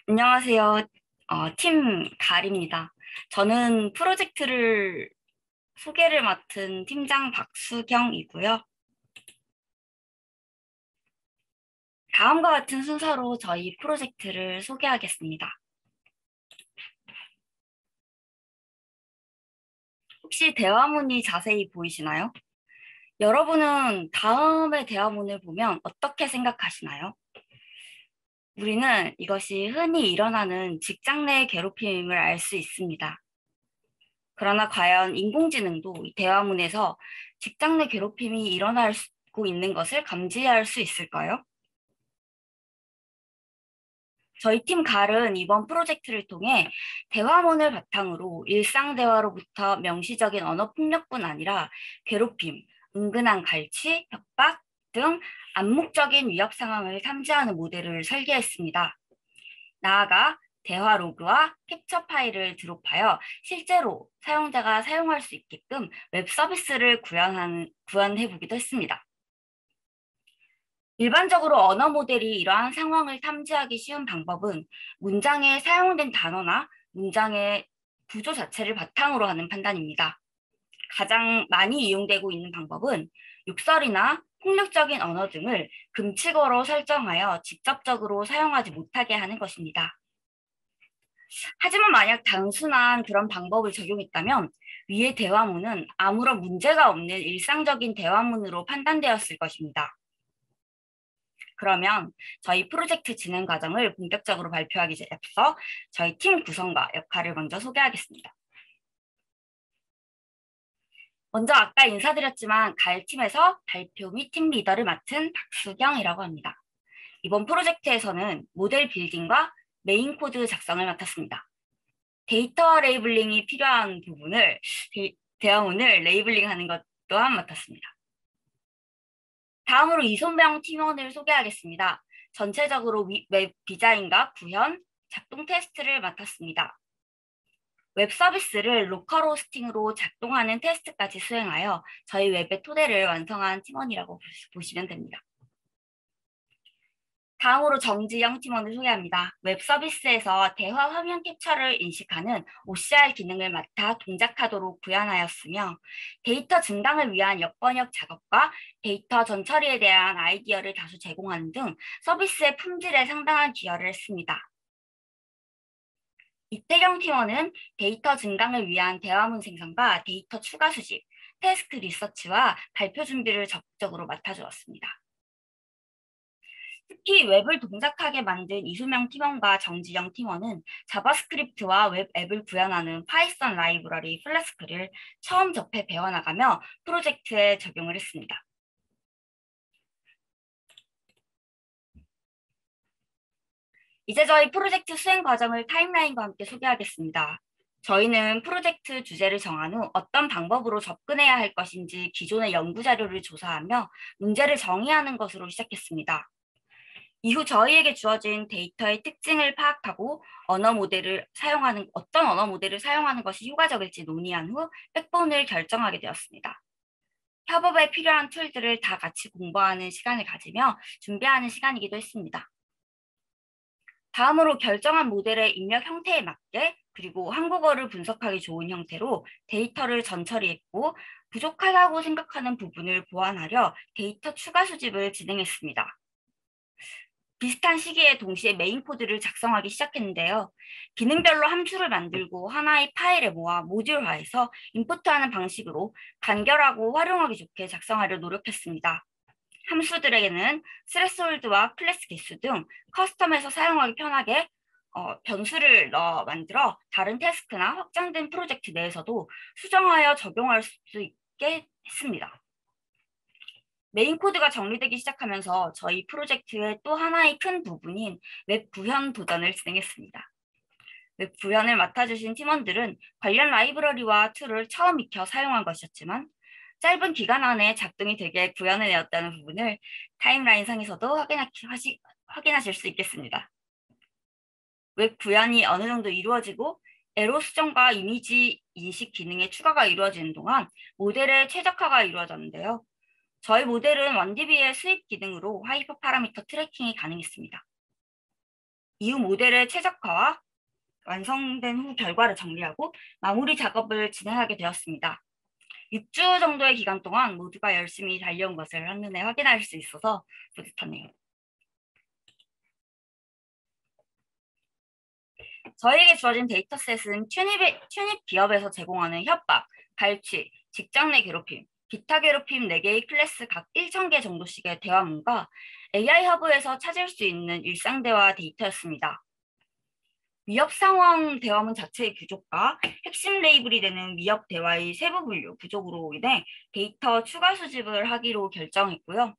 안녕하세요. 팀 갈입니다. 저는 프로젝트를 소개를 맡은 팀장 박수경이고요. 다음과 같은 순서로 저희 프로젝트를 소개하겠습니다. 혹시 대화문이 자세히 보이시나요? 여러분은 다음의 대화문을 보면 어떻게 생각하시나요? 우리는 이것이 흔히 일어나는 직장 내 괴롭힘임을 알 수 있습니다. 그러나 과연 인공지능도 이 대화문에서 직장 내 괴롭힘이 일어나고 있는 것을 감지할 수 있을까요? 저희 팀 갈은 이번 프로젝트를 통해 대화문을 바탕으로 일상 대화로부터 명시적인 언어 폭력뿐 아니라 괴롭힘, 은근한 갈취, 협박 등 암묵적인 위협 상황을 탐지하는 모델을 설계했습니다. 나아가 대화 로그와 캡처 파일을 드롭하여 실제로 사용자가 사용할 수 있게끔 웹 서비스를 구현해 보기도 했습니다. 일반적으로 언어 모델이 이러한 상황을 탐지하기 쉬운 방법은 문장에 사용된 단어나 문장의 구조 자체를 바탕으로 하는 판단입니다. 가장 많이 이용되고 있는 방법은 욕설이나 폭력적인 언어 등을 금칙어로 설정하여 직접적으로 사용하지 못하게 하는 것입니다. 하지만 만약 단순한 그런 방법을 적용했다면 위의 대화문은 아무런 문제가 없는 일상적인 대화문으로 판단되었을 것입니다. 그러면 저희 프로젝트 진행 과정을 본격적으로 발표하기 앞서 저희 팀 구성과 역할을 먼저 소개하겠습니다. 먼저 아까 인사드렸지만 가을팀에서 발표 및 팀 리더를 맡은 박수경이라고 합니다. 이번 프로젝트에서는 모델 빌딩과 메인 코드 작성을 맡았습니다. 데이터 레이블링이 필요한 부분을 대화문을 레이블링하는 것 또한 맡았습니다. 다음으로 이소명 팀원을 소개하겠습니다. 전체적으로 웹 디자인과 구현, 작동 테스트를 맡았습니다. 웹 서비스를 로컬 호스팅으로 작동하는 테스트까지 수행하여 저희 웹의 토대를 완성한 팀원이라고 보시면 됩니다. 다음으로 정지영 팀원을 소개합니다. 웹 서비스에서 대화 화면 캡처를 인식하는 OCR 기능을 맡아 동작하도록 구현하였으며 데이터 증강을 위한 역번역 작업과 데이터 전처리에 대한 아이디어를 다수 제공하는 등 서비스의 품질에 상당한 기여를 했습니다. 이태경 팀원은 데이터 증강을 위한 대화문 생성과 데이터 추가 수집, 태스크 리서치와 발표 준비를 적극적으로 맡아주었습니다. 특히 웹을 동작하게 만든 이수명 팀원과 정지영 팀원은 자바스크립트와 웹 앱을 구현하는 파이썬 라이브러리 플래스크를 처음 접해 배워나가며 프로젝트에 적용을 했습니다. 이제 저희 프로젝트 수행 과정을 타임라인과 함께 소개하겠습니다. 저희는 프로젝트 주제를 정한 후 어떤 방법으로 접근해야 할 것인지 기존의 연구 자료를 조사하며 문제를 정의하는 것으로 시작했습니다. 이후 저희에게 주어진 데이터의 특징을 파악하고 어떤 언어 모델을 사용하는 것이 효과적일지 논의한 후 백본을 결정하게 되었습니다. 협업에 필요한 툴들을 다 같이 공부하는 시간을 가지며 준비하는 시간이기도 했습니다. 다음으로 결정한 모델의 입력 형태에 맞게 그리고 한국어를 분석하기 좋은 형태로 데이터를 전처리했고 부족하다고 생각하는 부분을 보완하려 데이터 추가 수집을 진행했습니다. 비슷한 시기에 동시에 메인 코드를 작성하기 시작했는데요. 기능별로 함수를 만들고 하나의 파일에 모아 모듈화해서 임포트하는 방식으로 간결하고 활용하기 좋게 작성하려 노력했습니다. 함수들에게는 스레스홀드와 클래스 개수 등 커스텀에서 사용하기 편하게 변수를 만들어 다른 태스크나 확장된 프로젝트 내에서도 수정하여 적용할 수 있게 했습니다. 메인 코드가 정리되기 시작하면서 저희 프로젝트의 또 하나의 큰 부분인 웹 구현 도전을 진행했습니다. 웹 구현을 맡아주신 팀원들은 관련 라이브러리와 툴을 처음 익혀 사용한 것이었지만 짧은 기간 안에 작동이 되게 구현해내었다는 부분을 타임라인 상에서도 확인하실 수 있겠습니다. 웹 구현이 어느 정도 이루어지고 에러 수정과 이미지 인식 기능의 추가가 이루어지는 동안 모델의 최적화가 이루어졌는데요. 저희 모델은 원디비의 수입 기능으로 하이퍼 파라미터 트래킹이 가능했습니다. 이후 모델의 최적화와 완성된 후 결과를 정리하고 마무리 작업을 진행하게 되었습니다. 6주 정도의 기간 동안 모두가 열심히 달려온 것을 한눈에 확인할 수 있어서 뿌듯하네요. 저희에게 주어진 데이터셋은 튜닙 기업에서 제공하는 협박, 갈취, 직장 내 괴롭힘, 기타 괴롭힘 4개의 클래스 각 1,000개 정도씩의 대화문과 AI 허브에서 찾을 수 있는 일상 대화 데이터였습니다. 위협 상황 대화문 자체의 부족과 핵심 레이블이 되는 위협 대화의 세부 분류 부족으로 인해 데이터 추가 수집을 하기로 결정했고요.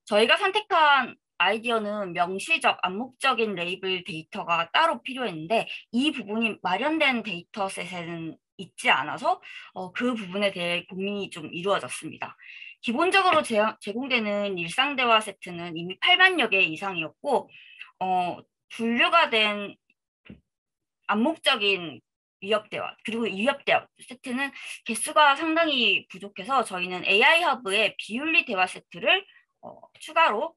저희가 선택한 아이디어는 명시적, 암묵적인 레이블 데이터가 따로 필요했는데 이 부분이 마련된 데이터셋에는 있지 않아서 그 부분에 대해 고민이 좀 이루어졌습니다. 기본적으로 제공되는 일상대화 세트는 이미 8만여 개 이상이었고 분류가 된 암묵적인 위협대화 그리고 위협대화 세트는 개수가 상당히 부족해서 저희는 AI 허브의 비윤리 대화 세트를 추가로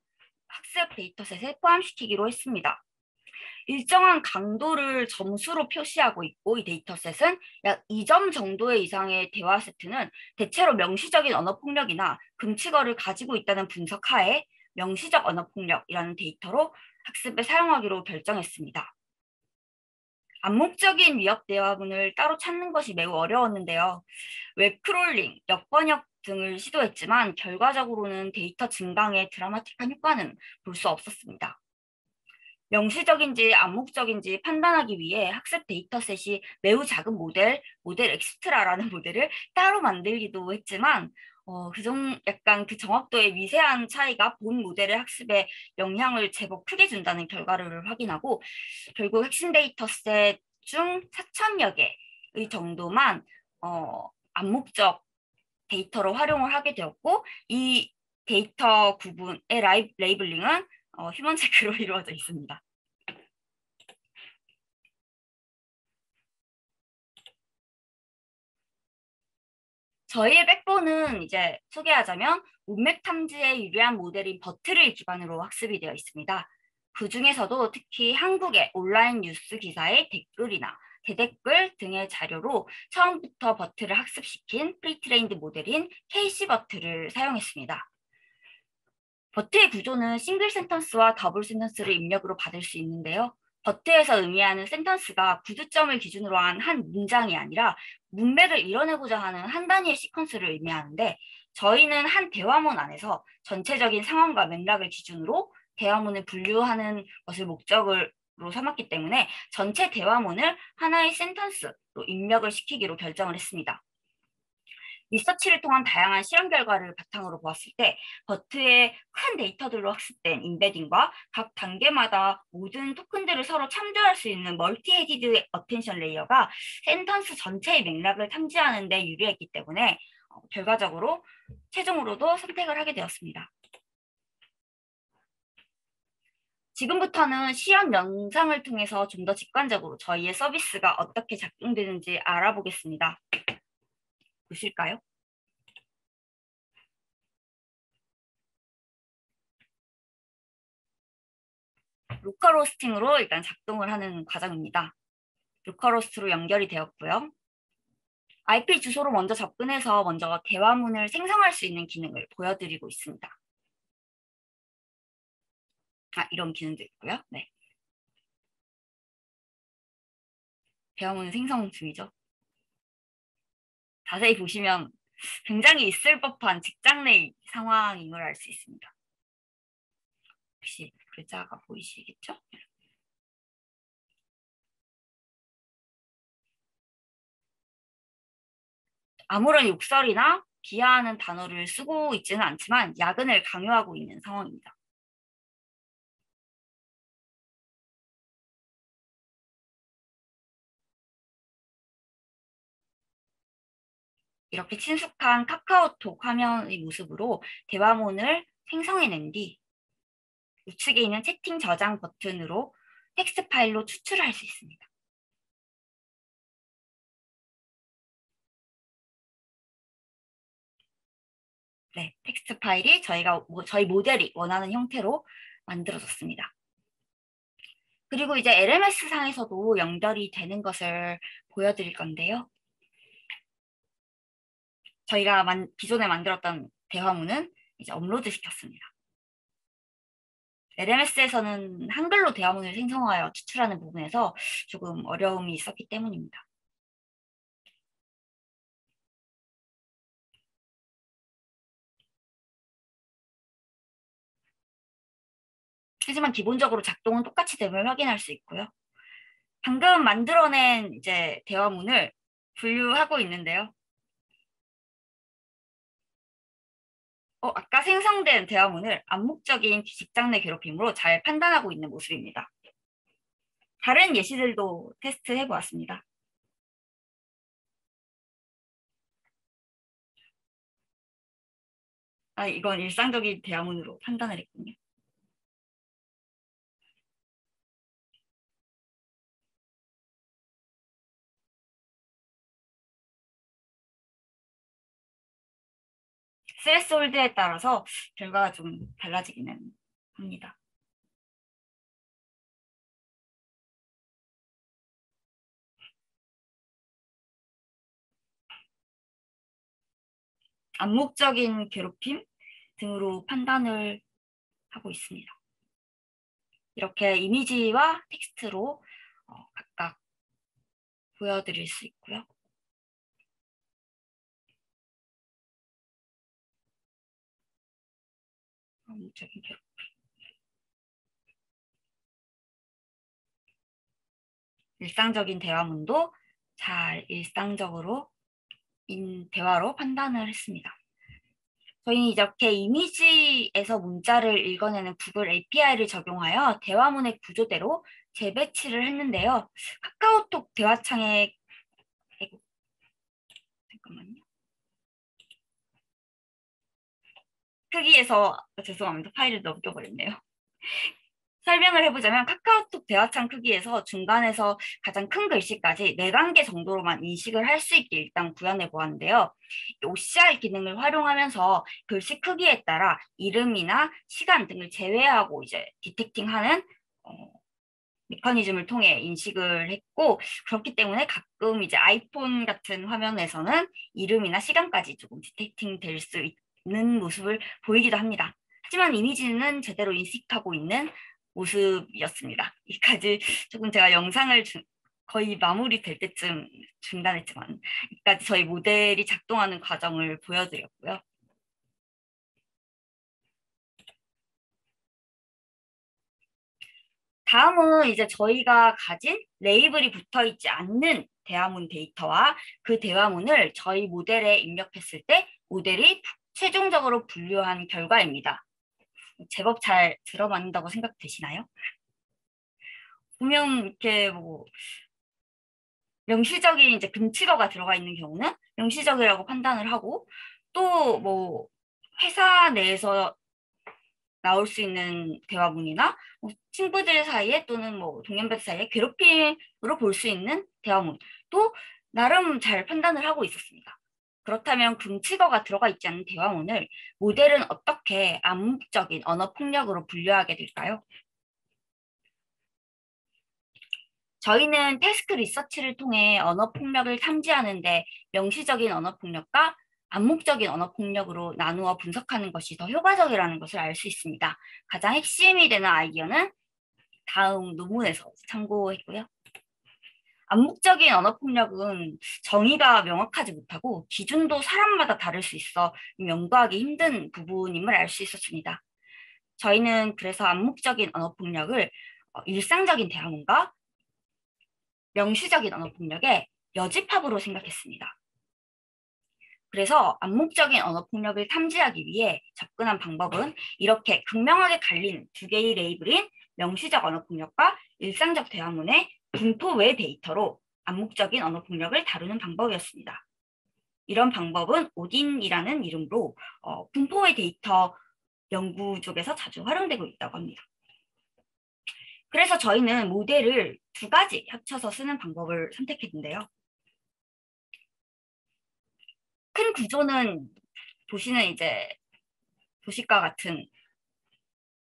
학습 데이터셋에 포함시키기로 했습니다. 일정한 강도를 점수로 표시하고 있고 이 데이터셋은 약 2점 정도의 이상의 대화 세트는 대체로 명시적인 언어폭력이나 금치어를 가지고 있다는 분석하에 명시적 언어폭력이라는 데이터로 학습에 사용하기로 결정했습니다. 암묵적인 위협 대화문을 따로 찾는 것이 매우 어려웠는데요. 웹크롤링, 역번역 등을 시도했지만 결과적으로는 데이터 증강에 드라마틱한 효과는 볼 수 없었습니다. 명시적인지 암묵적인지 판단하기 위해 학습 데이터셋이 매우 작은 모델 엑스트라라는 모델을 따로 만들기도 했지만 약간 그 정확도의 미세한 차이가 본 모델의 학습에 영향을 제법 크게 준다는 결과를 확인하고 결국 핵심 데이터셋 중 4천여 개의 정도만 암묵적 데이터로 활용을 하게 되었고 이 데이터 구분의 레이블링은 휴먼 체크로 이루어져 있습니다. 저희의 백본은 이제 소개하자면 문맥 탐지에 유리한 모델인 버트를 기반으로 학습이 되어 있습니다. 그 중에서도 특히 한국의 온라인 뉴스 기사의 댓글이나 대댓글 등의 자료로 처음부터 버트를 학습시킨 프리트레인드 모델인 KC버트를 사용했습니다. 버트의 구조는 싱글 센턴스와 더블 센턴스를 입력으로 받을 수 있는데요. 버트에서 의미하는 센턴스가 구두점을 기준으로 한 문장이 아니라 문맥을 이뤄내고자 하는 한 단위의 시퀀스를 의미하는데 저희는 한 대화문 안에서 전체적인 상황과 맥락을 기준으로 대화문을 분류하는 것을 목적으로 삼았기 때문에 전체 대화문을 하나의 센턴스로 입력을 시키기로 결정을 했습니다. 리서치를 통한 다양한 실험 결과를 바탕으로 보았을 때 버트의 큰 데이터들로 학습된 인베딩과 각 단계마다 모든 토큰들을 서로 참조할 수 있는 멀티-헤디드 어텐션 레이어가 센턴스 전체의 맥락을 탐지하는 데 유리했기 때문에 결과적으로 최종으로도 선택을 하게 되었습니다. 지금부터는 시연 영상을 통해서 좀 더 직관적으로 저희의 서비스가 어떻게 작동되는지 알아보겠습니다. 보실까요? 로컬 호스팅으로 일단 작동을 하는 과정입니다. 로컬 호스트로 연결이 되었고요. IP 주소로 먼저 접근해서 먼저 대화문을 생성할 수 있는 기능을 보여드리고 있습니다. 이런 기능도 있고요. 네. 대화문 생성 중이죠. 자세히 보시면 굉장히 있을 법한 직장 내 상황인 걸 알 수 있습니다. 혹시 글자가 보이시겠죠? 아무런 욕설이나 비하하는 단어를 쓰고 있지는 않지만 야근을 강요하고 있는 상황입니다. 이렇게 친숙한 카카오톡 화면의 모습으로 대화문을 생성해낸 뒤 우측에 있는 채팅 저장 버튼으로 텍스트 파일로 추출할 수 있습니다. 네, 텍스트 파일이 저희 모델이 원하는 형태로 만들어졌습니다. 그리고 이제 LMS 상에서도 연결이 되는 것을 보여드릴 건데요. 저희가 기존에 만들었던 대화문은 이제 업로드 시켰습니다. LMS에서는 한글로 대화문을 생성하여 추출하는 부분에서 조금 어려움이 있었기 때문입니다. 하지만 기본적으로 작동은 똑같이 됨을 확인할 수 있고요. 방금 만들어낸 이제 대화문을 분류하고 있는데요. 아까 생성된 대화문을 암묵적인 직장 내 괴롭힘으로 잘 판단하고 있는 모습입니다. 다른 예시들도 테스트해 보았습니다. 이건 일상적인 대화문으로 판단을 했군요. 스레스홀드에 따라서 결과가 좀 달라지기는 합니다. 암묵적인 괴롭힘 등으로 판단을 하고 있습니다. 이렇게 이미지와 텍스트로 각각 보여드릴 수 있고요. 암묵적인 괴롭힘. 일상적인 대화문도 잘 일상적으로 대화로 판단을 했습니다. 저희는 이렇게 이미지에서 문자를 읽어내는 구글 API를 적용하여 대화문의 구조대로 재배치를 했는데요. 카카오톡 대화창에 잠깐만요. 크기에서 죄송합니다. 파일을 넘겨버렸네요. 설명을 해보자면 카카오톡 대화창 크기에서 중간에서 가장 큰 글씨까지 4단계 정도로만 인식을 할 수 있게 일단 구현해 보았는데요. OCR 기능을 활용하면서 글씨 크기에 따라 이름이나 시간 등을 제외하고 이제 디텍팅하는 메커니즘을 통해 인식을 했고, 그렇기 때문에 가끔 이제 아이폰 같은 화면에서는 이름이나 시간까지 조금 디텍팅 될 수 있는 모습을 보이기도 합니다. 하지만 이미지는 제대로 인식하고 있는 모습이었습니다. 여기까지 조금 제가 영상을 거의 마무리될 때쯤 중단했지만 여기까지 저희 모델이 작동하는 과정을 보여드렸고요. 다음은 이제 저희가 가진 레이블이 붙어 있지 않는 대화문 데이터와 그 대화문을 저희 모델에 입력했을 때 모델이 최종적으로 분류한 결과입니다. 제법 잘 들어맞는다고 생각되시나요? 보면 이렇게 뭐 명시적인 이제 금치어가 들어가 있는 경우는 명시적이라고 판단을 하고, 또 뭐 회사 내에서 나올 수 있는 대화문이나 뭐 친구들 사이에 또는 뭐 동년배 사이에 괴롭힘으로 볼 수 있는 대화문도 나름 잘 판단을 하고 있었습니다. 그렇다면 금치어가 들어가 있지 않는 대화문을 모델은 어떻게 암묵적인 언어 폭력으로 분류하게 될까요? 저희는 태스크 리서치를 통해 언어 폭력을 탐지하는데 명시적인 언어 폭력과 암묵적인 언어 폭력으로 나누어 분석하는 것이 더 효과적이라는 것을 알 수 있습니다. 가장 핵심이 되는 아이디어는 다음 논문에서 참고했고요. 암묵적인 언어 폭력은 정의가 명확하지 못하고 기준도 사람마다 다를 수 있어 연구하기 힘든 부분임을 알 수 있었습니다. 저희는 그래서 암묵적인 언어 폭력을 일상적인 대화문과 명시적인 언어 폭력의 여집합으로 생각했습니다. 그래서 암묵적인 언어 폭력을 탐지하기 위해 접근한 방법은 이렇게 극명하게 갈린 두 개의 레이블인 명시적 언어 폭력과 일상적 대화문의 분포 외 데이터로 암묵적인 언어 폭력을 다루는 방법이었습니다. 이런 방법은 오딘이라는 이름으로 분포 외 데이터 연구 쪽에서 자주 활용되고 있다고 합니다. 그래서 저희는 모델을 두 가지 합쳐서 쓰는 방법을 선택했는데요. 큰 구조는 보시는 이제 도시과 같은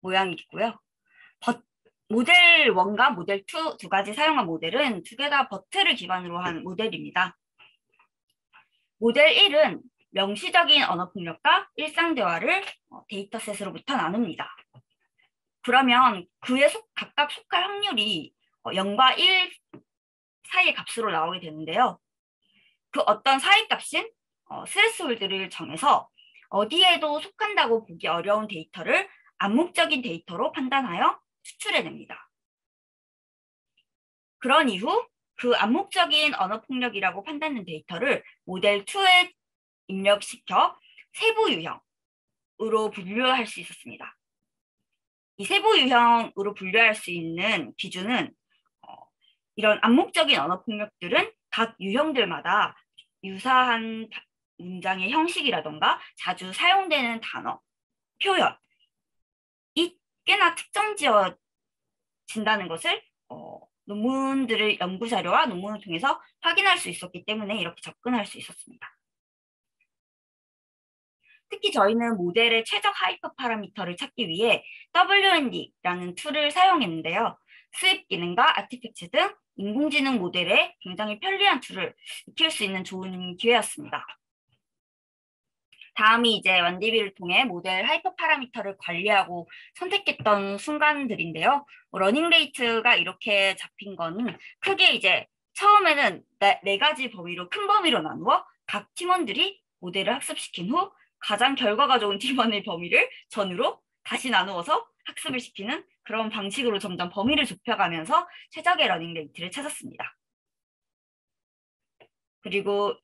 모양이고요. 모델 1과 모델 2 두 가지 사용한 모델은 두 개 다 버트를 기반으로 한 모델입니다. 모델 1은 명시적인 언어 폭력과 일상 대화를 데이터셋으로부터 나눕니다. 그러면 그에 각각 속할 확률이 0과 1 사이의 값으로 나오게 되는데요. 그 어떤 사이 값인 스레스홀드를 정해서 어디에도 속한다고 보기 어려운 데이터를 암묵적인 데이터로 판단하여 추출해냅니다. 그런 이후 그 암묵적인 언어 폭력이라고 판단된 데이터를 모델 2에 입력시켜 세부 유형으로 분류할 수 있었습니다. 이 세부 유형으로 분류할 수 있는 기준은 이런 암묵적인 언어 폭력들은 각 유형들마다 유사한 문장의 형식이라던가 자주 사용되는 단어, 표현이 꽤나 특정지어진다는 것을 논문들을 연구 자료와 논문을 통해서 확인할 수 있었기 때문에 이렇게 접근할 수 있었습니다. 특히 저희는 모델의 최적 하이퍼 파라미터를 찾기 위해 WND라는 툴을 사용했는데요. 수입 기능과 아티팩트 등 인공지능 모델에 굉장히 편리한 툴을 익힐 수 있는 좋은 기회였습니다. 다음이 이제 원디비를 통해 모델 하이퍼 파라미터를 관리하고 선택했던 순간들인데요. 러닝 레이트가 이렇게 잡힌 거는 크게 이제 처음에는 네 가지 범위로 큰 범위로 나누어 각 팀원들이 모델을 학습시킨 후 가장 결과가 좋은 팀원의 범위를 전으로 다시 나누어서 학습을 시키는 그런 방식으로 점점 범위를 좁혀가면서 최적의 러닝 레이트를 찾았습니다. 그리고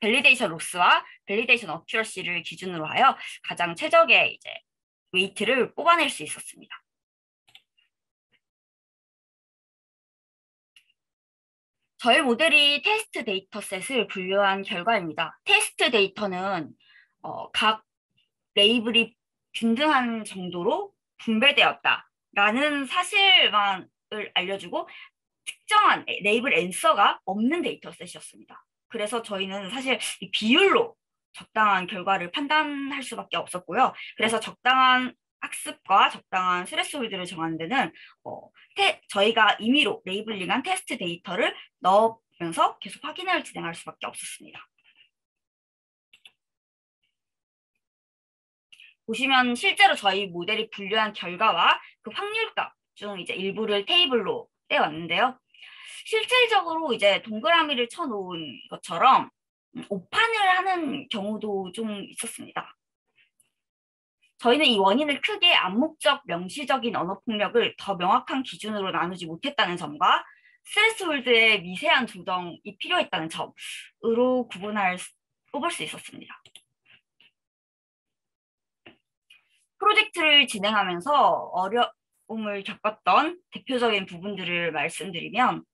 밸리데이션 로스와 밸리데이션 어큐러시를 기준으로 하여 가장 최적의 이제 웨이트를 뽑아낼 수 있었습니다. 저희 모델이 테스트 데이터셋을 분류한 결과입니다. 테스트 데이터는 각 레이블이 균등한 정도로 분배되었다라는 사실만을 알려주고 특정한 레이블 앤서가 없는 데이터셋이었습니다. 그래서 저희는 사실 이 비율로 적당한 결과를 판단할 수밖에 없었고요. 그래서 적당한 학습과 적당한 스레스홀드를 정하는 데는 저희가 임의로 레이블링한 테스트 데이터를 넣으면서 계속 확인을 진행할 수밖에 없었습니다. 보시면 실제로 저희 모델이 분류한 결과와 그 확률값 중 이제 일부를 테이블로 떼왔는데요. 실질적으로 이제 동그라미를 쳐놓은 것처럼 오판을 하는 경우도 좀 있었습니다. 저희는 이 원인을 크게 암묵적, 명시적인 언어 폭력을 더 명확한 기준으로 나누지 못했다는 점과 스레스홀드의 미세한 조정이 필요했다는 점으로 뽑을 수 있었습니다. 프로젝트를 진행하면서 어려움을 겪었던 대표적인 부분들을 말씀드리면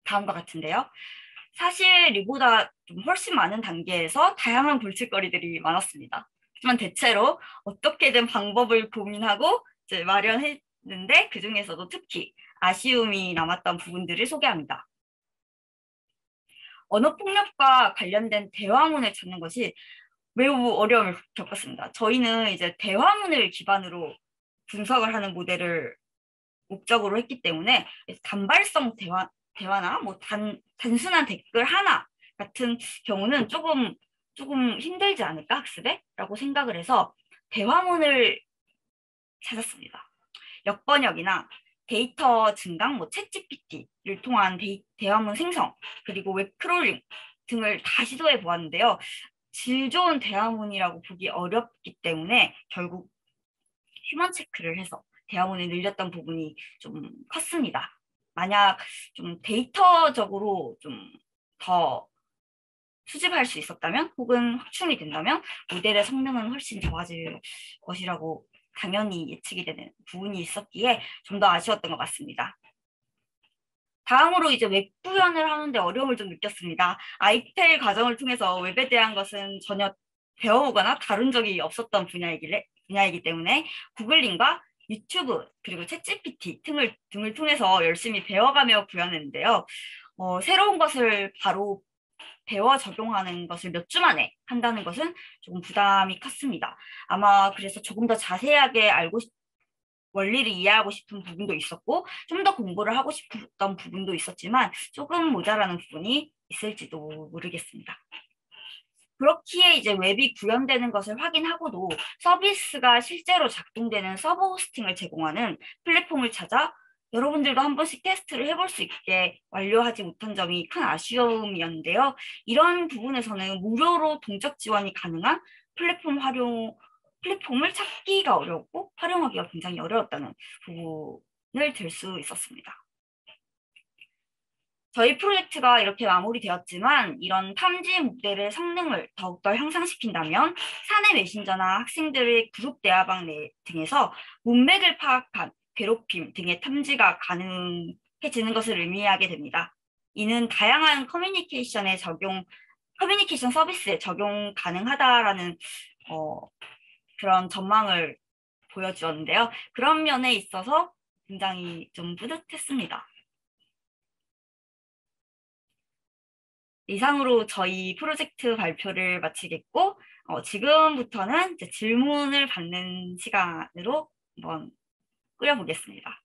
다음과 같은데요. 사실 이보다 좀 훨씬 많은 단계에서 다양한 골칫거리들이 많았습니다. 하지만 대체로 어떻게든 방법을 고민하고 이제 마련했는데 그 중에서도 특히 아쉬움이 남았던 부분들을 소개합니다. 언어폭력과 관련된 대화문을 찾는 것이 매우 어려움을 겪었습니다. 저희는 이제 대화문을 기반으로 분석을 하는 모델을 목적으로 했기 때문에 단발성 대화나 뭐 단순한 댓글 하나 같은 경우는 조금 힘들지 않을까 학습에? 라고 생각을 해서 대화문을 찾았습니다. 역번역이나 데이터 증강, 뭐 챗GPT를 통한 대화문 생성, 그리고 웹 크롤링 등을 다 시도해 보았는데요. 질 좋은 대화문이라고 보기 어렵기 때문에 결국 휴먼 체크를 해서 대화문을 늘렸던 부분이 좀 컸습니다. 만약 좀 데이터적으로 좀 더 수집할 수 있었다면 혹은 확충이 된다면 모델의 성능은 훨씬 좋아질 것이라고 당연히 예측이 되는 부분이 있었기에 좀 더 아쉬웠던 것 같습니다. 다음으로 이제 웹 구현을 하는데 어려움을 좀 느꼈습니다. 아이텔 과정을 통해서 웹에 대한 것은 전혀 배워오거나 다룬 적이 없었던 분야이기 때문에 구글링과 유튜브 그리고 챗GPT 등을 통해서 열심히 배워가며 구현했는데요. 새로운 것을 바로 배워 적용하는 것을 몇 주 만에 한다는 것은 조금 부담이 컸습니다. 아마 그래서 조금 더 자세하게 알고 원리를 이해하고 싶은 부분도 있었고 좀 더 공부를 하고 싶었던 부분도 있었지만 조금 모자라는 부분이 있을지도 모르겠습니다. 그렇기에 이제 웹이 구현되는 것을 확인하고도 서비스가 실제로 작동되는 서버 호스팅을 제공하는 플랫폼을 찾아 여러분들도 한 번씩 테스트를 해볼 수 있게 완료하지 못한 점이 큰 아쉬움이었는데요. 이런 부분에서는 무료로 동적 지원이 가능한 플랫폼을 찾기가 어려웠고 활용하기가 굉장히 어려웠다는 부분을 들 수 있었습니다. 저희 프로젝트가 이렇게 마무리되었지만 이런 탐지 모델의 성능을 더욱더 향상시킨다면 사내 메신저나 학생들의 그룹 대화방 등에서 문맥을 파악한 괴롭힘 등의 탐지가 가능해지는 것을 의미하게 됩니다. 이는 다양한 커뮤니케이션 서비스에 적용 가능하다라는 그런 전망을 보여주었는데요. 그런 면에 있어서 굉장히 좀 뿌듯했습니다. 이상으로 저희 프로젝트 발표를 마치겠고, 지금부터는 이제 질문을 받는 시간으로 한번 꾸려보겠습니다.